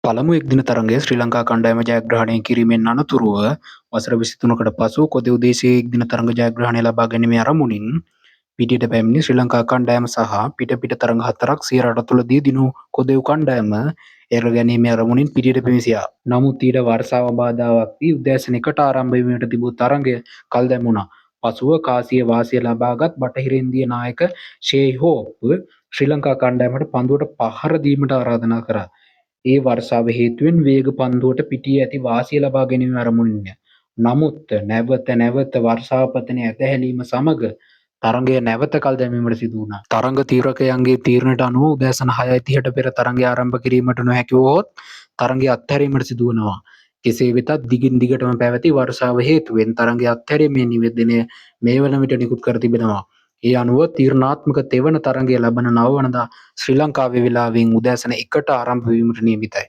පළමු එක්දින තරඟය ශ්‍රී ලංකා කණ්ඩායම ජයග්‍රහණය කිරීමෙන් අනතුරුව වසර 23කට පසු කොදෙව් දේශීය එක්දින තරඟ ජයග්‍රහණය ලබා ගැනීමේ අරමුණින් පිටියට පැමිණි ශ්‍රී ලංකා කණ්ඩායම සහ පිට තරඟ 4ක් සිය රට තුළදී දිනු කොදෙව් කණ්ඩායම එල්ල ගැනීමේ අරමුණින් පිටියට පැමිණියා. නමුත් ඊට වර්ෂාව බාධාවක් වී උදෑසන 1ට ආරම්භ වීමට තිබූ තරඟය කල් දැමුණා. පසුව කාසිය වාසිය ලබාගත් බටහිර ඉන්දිය නායක ෂේ හෝප් ශ්‍රී ලංකා කණ්ඩායමට පන්දුවට පහර දීමට ආරාධනා කරා. ඒ වර්ෂාව හේතුවෙන් වේග පන්දුවට පිටියේ ඇති වාසිය ලබා ගැනීමේ අරමුණින්ය. නමුත් නැවත වර්ෂාව පතන ඇදහැලීම සමග තරඟය නැවත කල් දැමීමට සිදු වුණා. තරඟ තීරකයන්ගේ තීරණයට අනුව උදෑසන 6:30ට පෙර තරඟය ආරම්භ කිරීමට නොහැකි වුවහොත් තරඟය අත්හැරීමට සිදු වනවා. කෙසේ වෙතත් දිගින් දිගටම පැවති වර්ෂාව හේතුවෙන් තරඟය අත්හැරීමේ නිවේදනය මේ වන විට නිකුත් කර තිබෙනවා. ඒ අනුව තීරණාත්මක තෙවන තරඟය ලබන 9 වනදා ශ්‍රී ලංකාවේ වේලාවෙන් උදෑසන 1ට ආරම්භ වීමට නියමිතයි.